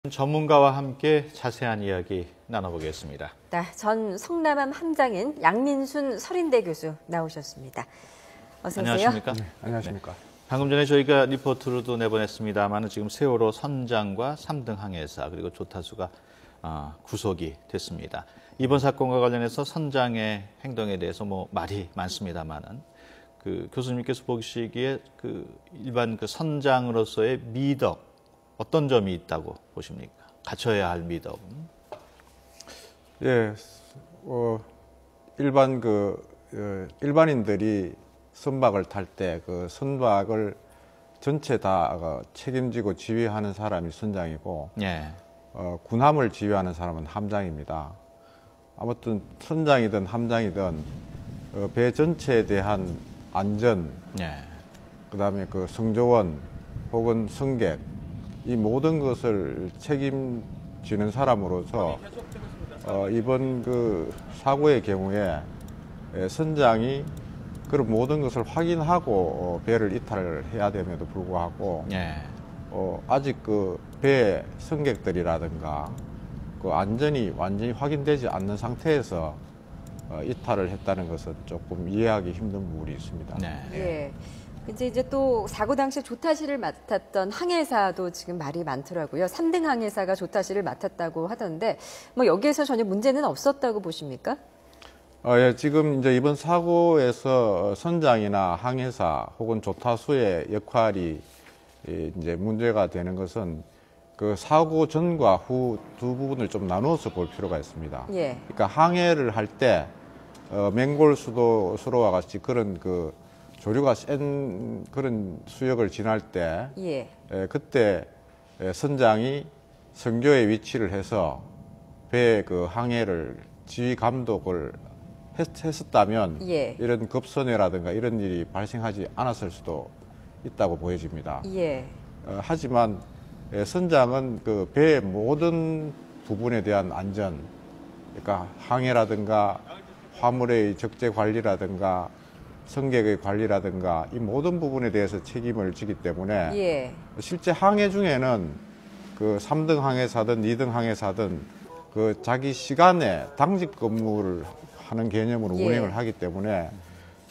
전문가와 함께 자세한 이야기 나눠보겠습니다. 네, 전 성남함 함장인 양민순 서린대 교수 나오셨습니다. 어서 오세요. 안녕하십니까? 네, 안녕하십니까? 방금 전에 저희가 리포트로도 내보냈습니다만 지금 세월호 선장과 3등 항해사 그리고 조타수가 구속이 됐습니다. 이번 사건과 관련해서 선장의 행동에 대해서 말이 많습니다만은 교수님께서 보시기에 일반 선장으로서의 미덕 어떤 점이 있다고 보십니까? 갖춰야 할 미덕은? 예, 일반인들이 선박을 탈 때 선박을 전체 다 책임지고 지휘하는 사람이 선장이고, 예. 군함을 지휘하는 사람은 함장입니다. 아무튼 선장이든 함장이든 배 전체에 대한 안전, 예. 그다음에 승조원 혹은 승객 이 모든 것을 책임지는 사람으로서 이번 사고의 경우에 선장이 그런 모든 것을 확인하고 배를 이탈을 해야 됨에도 불구하고 예. 아직 배 승객들이라든가 안전이 완전히 확인되지 않는 상태에서 이탈을 했다는 것은 조금 이해하기 힘든 부분이 있습니다. 네. 예. 이제 또 사고 당시 조타실을 맡았던 항해사도 지금 말이 많더라고요. 3등 항해사가 조타실을 맡았다고 하던데 여기에서 전혀 문제는 없었다고 보십니까? 예, 지금 이제 이번 사고에서 선장이나 항해사 혹은 조타수의 역할이 이제 문제가 되는 것은 사고 전과 후 두 부분을 좀 나누어서 볼 필요가 있습니다. 예. 그러니까 항해를 할 때 맹골 수로와 같이 그런 조류가 센 그런 수역을 지날 때 예. 그때 선장이 선교에 위치를 해서 배 항해를 지휘 감독을 했었다면 예. 이런 급선회라든가 이런 일이 발생하지 않았을 수도 있다고 보여집니다. 예. 하지만 선장은 배의 모든 부분에 대한 안전, 그러니까 항해라든가 화물의 적재 관리라든가 승객의 관리라든가 이 모든 부분에 대해서 책임을 지기 때문에 예. 실제 항해 중에는 3등 항해사든 2등 항해사든 자기 시간에 당직 근무를 하는 개념으로 예. 운행을 하기 때문에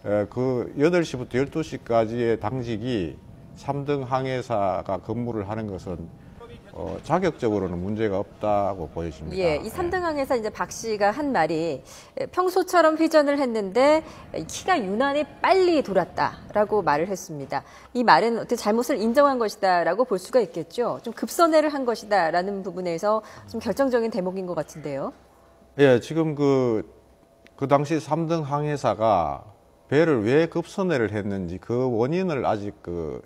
8시부터 12시까지의 당직이 3등 항해사가 근무를 하는 것은 자격적으로는 문제가 없다고 보여집니다. 예, 이 3등 항해사 이제 박 씨가 한 말이 평소처럼 회전을 했는데 키가 유난히 빨리 돌았다라고 말을 했습니다. 이 말은 어떻게 잘못을 인정한 것이다라고 볼 수가 있겠죠. 좀 급선회를 한 것이다라는 부분에서 좀 결정적인 대목인 것 같은데요. 예, 지금 그 당시 3등 항해사가 배를 왜 급선회를 했는지 그 원인을 아직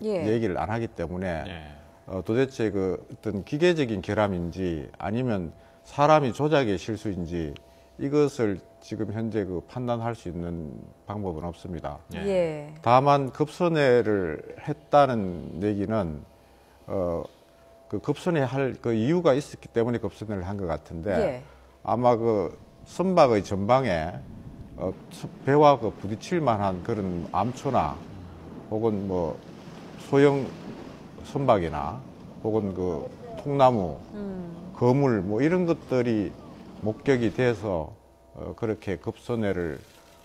예. 얘기를 안 하기 때문에 예. 도대체 어떤 기계적인 결함인지 아니면 사람이 조작의 실수인지 이것을 지금 현재 판단할 수 있는 방법은 없습니다. 예. 예. 다만 급선회를 했다는 얘기는 급선회 할 이유가 있었기 때문에 급선회를 한 것 같은데 예. 아마 선박의 전방에 배와 부딪힐 만한 그런 암초나 혹은 소형 선박이나 혹은 통나무, 거물 이런 것들이 목격이 돼서 그렇게 급선회를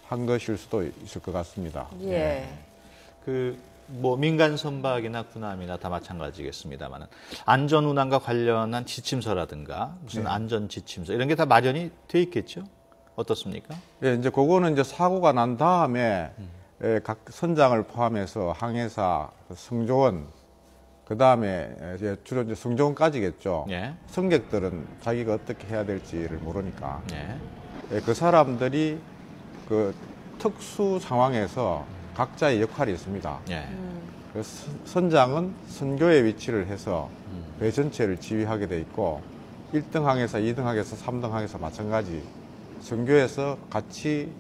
한 것일 수도 있을 것 같습니다. 예. 민간 선박이나 군함이나 다 마찬가지겠습니다만 안전 운항과 관련한 지침서라든가 무슨 네. 안전 지침서 이런 게 다 마련이 돼 있겠죠? 어떻습니까? 예, 이제 그거는 이제 사고가 난 다음에 각 선장을 포함해서 항해사, 승조원, 그 다음에 주로 이제 승조원까지겠죠. 예. 승객들은 자기가 어떻게 해야 될지를 모르니까 예. 그 사람들이 특수 상황에서 각자의 역할이 있습니다. 예. 선장은 선교에 위치를 해서 배 전체를 지휘하게 돼 있고 1등 항해사, 2등 항해사, 3등 항해사 마찬가지 선교에서 같이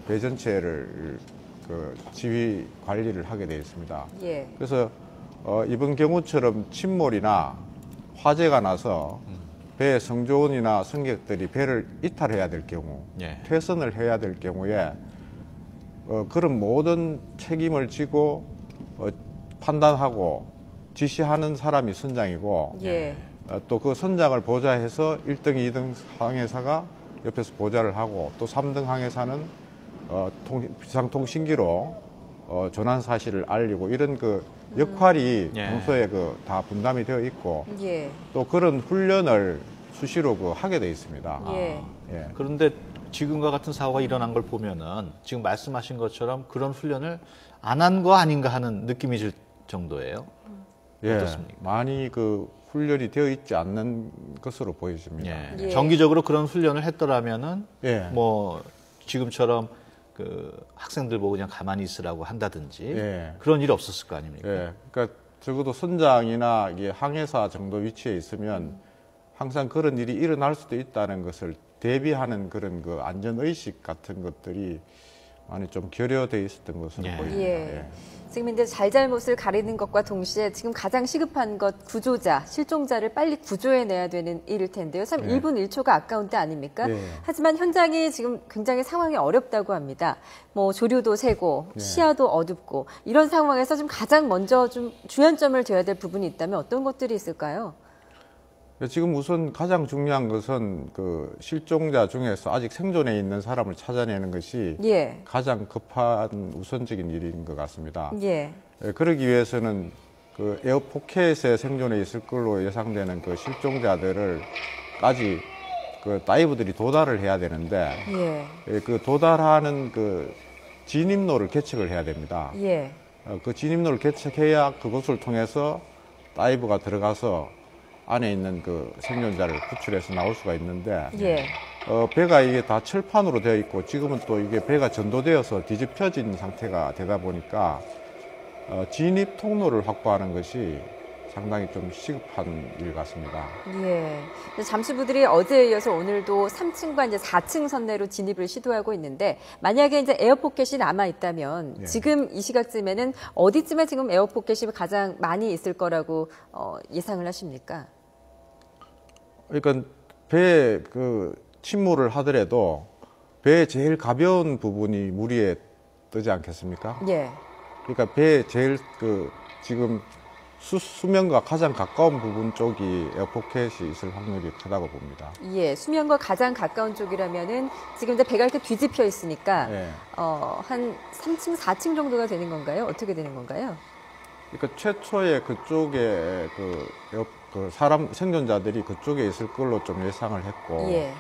배 전체를 지휘 관리를 하게 되어 있습니다. 예. 그래서 이번 경우처럼 침몰이나 화재가 나서 배 승조원이나 승객들이 배를 이탈해야 될 경우, 예. 퇴선을 해야 될 경우에 그런 모든 책임을 지고 판단하고 지시하는 사람이 선장이고 예. 또 그 선장을 보좌해서 1등, 2등 항해사가 옆에서 보좌를 하고 또 3등 항해사는 비상통신기로 조난 사실을 알리고 이런 그 역할이 예. 평소에 그 다 분담이 되어 있고 예. 또 그런 훈련을 수시로 그 하게 돼 있습니다. 예. 예. 그런데 지금과 같은 사고가 일어난 걸 보면은 지금 말씀하신 것처럼 그런 훈련을 안 한 거 아닌가 하는 느낌이 들 정도예요. 예. 어떻습니까? 많이 그 훈련이 되어 있지 않는 것으로 보여집니다. 예. 예. 정기적으로 그런 훈련을 했더라면은 예. 뭐 지금처럼 그 학생들 보고 그냥 가만히 있으라고 한다든지 예. 그런 일이 없었을 거 아닙니까? 예. 그러니까 적어도 선장이나 이게 항해사 정도 위치에 있으면 항상 그런 일이 일어날 수도 있다는 것을 대비하는 그런 그 안전 의식 같은 것들이 많이 좀 결여돼 있었던 것으로 예. 보입니다. 예. 예. 지금 이제 잘잘못을 가리는 것과 동시에 지금 가장 시급한 것 구조자, 실종자를 빨리 구조해내야 되는 일일 텐데요. 참 예. 1분 1초가 아까운 때 아닙니까? 예. 하지만 현장이 지금 굉장히 상황이 어렵다고 합니다. 뭐 조류도 새고 예. 시야도 어둡고 이런 상황에서 좀 가장 먼저 좀 주안점을 둬야 될 부분이 있다면 어떤 것들이 있을까요? 지금 우선 가장 중요한 것은 그 실종자 중에서 아직 생존해 있는 사람을 찾아내는 것이 예. 가장 급한 우선적인 일인 것 같습니다. 예. 그러기 위해서는 그 에어포켓에 생존해 있을 걸로 예상되는 그 실종자들을까지 그 다이버들이 도달을 해야 되는데 예. 그 도달하는 그 진입로를 개척을 해야 됩니다. 예. 그 진입로를 개척해야 그곳을 통해서 다이버가 들어가서 안에 있는 그 생존자를 구출해서 나올 수가 있는데 예. 배가 이게 다 철판으로 되어 있고 지금은 또 이게 배가 전도되어서 뒤집혀진 상태가 되다 보니까 진입 통로를 확보하는 것이 상당히 좀 시급한 일 같습니다. 예. 잠수부들이 어제에 이어서 오늘도 3층과 이제 4층 선내로 진입을 시도하고 있는데 만약에 이제 에어포켓이 남아 있다면 예. 지금 이 시각쯤에는 어디쯤에 지금 에어포켓이 가장 많이 있을 거라고 예상을 하십니까? 그러니까 배에 그 침몰을 하더라도 배의 제일 가벼운 부분이 물 위에 뜨지 않겠습니까? 예. 그러니까 배의 제일 그 지금 수면과 가장 가까운 부분 쪽이 에어포켓이 있을 확률이 크다고 봅니다. 예. 수면과 가장 가까운 쪽이라면은 지금 이제 배가 이렇게 뒤집혀 있으니까 예. 한 3층, 4층 정도가 되는 건가요? 어떻게 되는 건가요? 그러니까 최초에 그쪽에 그 사람 생존자들이 그쪽에 있을 걸로 좀 예상을 했고, 예.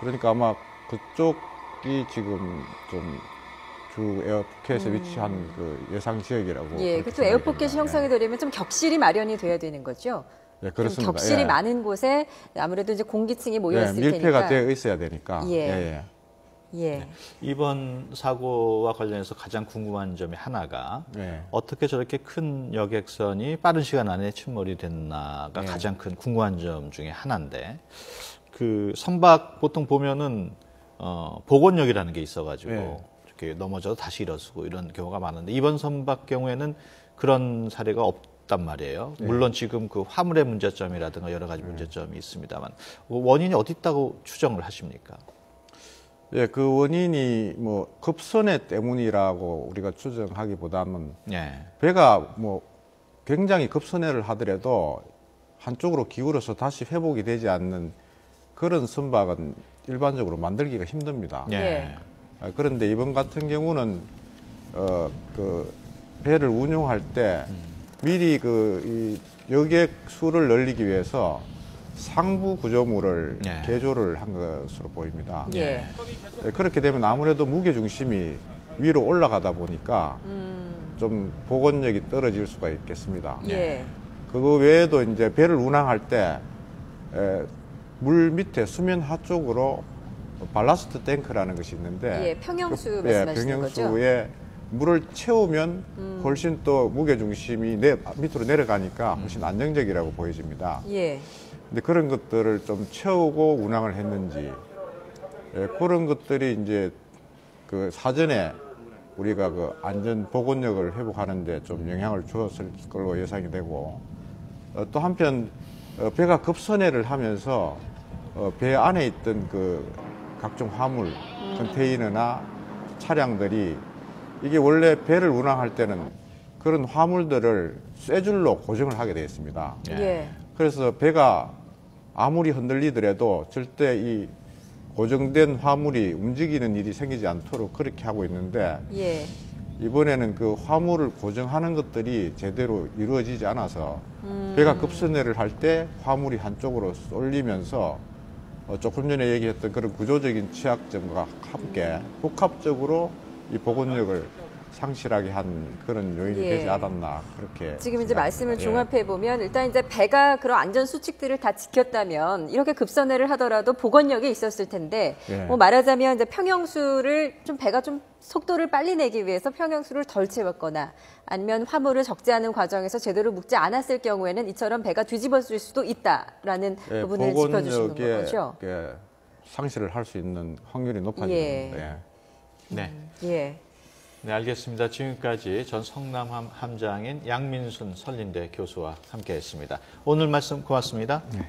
그러니까 아마 그쪽이 지금 좀 주 에어포켓에 위치한 그 예상 지역이라고. 예. 그렇게 그리고 생각이 에어포켓이 됩니다. 형성이 되려면 좀 격실이 마련이 돼야 되는 거죠. 예, 좀 그렇습니다. 격실이 예. 많은 곳에 아무래도 이제 공기층이 모여 예, 있을 밀폐가 테니까. 되어 있어야 되니까. 예. 예. 이번 사고와 관련해서 가장 궁금한 점이 하나가 예. 어떻게 저렇게 큰 여객선이 빠른 시간 안에 침몰이 됐나가 예. 가장 큰 궁금한 점 중에 하나인데 그 선박 보통 보면은 복원력이라는 게 있어가지고 예. 이렇게 넘어져도 다시 일어서고 이런 경우가 많은데 이번 선박 경우에는 그런 사례가 없단 말이에요. 예. 물론 지금 그 화물의 문제점이라든가 여러 가지 문제점이 있습니다만 원인이 어디 있다고 추정을 하십니까? 예, 그 원인이 뭐 급선회 때문이라고 우리가 추정하기보다는 예. 배가 뭐 굉장히 급선회를 하더라도 한쪽으로 기울어서 다시 회복이 되지 않는 그런 선박은 일반적으로 만들기가 힘듭니다. 예. 그런데 이번 같은 경우는 그 배를 운용할 때 미리 이 여객 수를 늘리기 위해서 상부 구조물을 예. 개조를 한 것으로 보입니다. 예. 그렇게 되면 아무래도 무게 중심이 위로 올라가다 보니까 좀 복원력이 떨어질 수가 있겠습니다. 예. 그거 외에도 이제 배를 운항할 때 물 밑에 수면 하쪽으로 발라스트 탱크라는 것이 있는데 예, 평형수 예, 말씀하시는 거죠? 평형수에 물을 채우면 훨씬 또 무게 중심이 밑으로 내려가니까 훨씬 안정적이라고 보여집니다. 예. 근데 그런 것들을 좀 채우고 운항을 했는지 그런 것들이 이제 그 사전에 우리가 그 안전 복원력을 회복하는데 좀 영향을 주었을 걸로 예상이 되고 또 한편 배가 급선회를 하면서 배 안에 있던 그 각종 화물, 컨테이너나 차량들이 이게 원래 배를 운항할 때는 그런 화물들을 쇠줄로 고정을 하게 되어 있습니다. 예. 그래서 배가 아무리 흔들리더라도 절대 이 고정된 화물이 움직이는 일이 생기지 않도록 그렇게 하고 있는데 예. 이번에는 그 화물을 고정하는 것들이 제대로 이루어지지 않아서 배가 급선회를 할 때 화물이 한쪽으로 쏠리면서 조금 전에 얘기했던 그런 구조적인 취약점과 함께 복합적으로 이 복원력을 상실하게 한 그런 요인이 예. 되지 않았나 그렇게 지금 이제 생각합니다. 말씀을 예. 종합해 보면 일단 이제 배가 그런 안전 수칙들을 다 지켰다면 이렇게 급선회를 하더라도 복원력이 있었을 텐데 예. 뭐 말하자면 이제 평형수를 좀 배가 좀 속도를 빨리 내기 위해서 평형수를 덜 채웠거나 아니면 화물을 적재하는 과정에서 제대로 묶지 않았을 경우에는 이처럼 배가 뒤집어질 수도 있다라는 예, 부분을 짚어주시는 복원력에 거죠. 상실을 할 수 있는 확률이 높아지는 예. 건데. 네. 예. 네, 알겠습니다. 지금까지 전 성남함 함장인 양민순 선린대 교수와 함께했습니다. 오늘 말씀 고맙습니다. 네.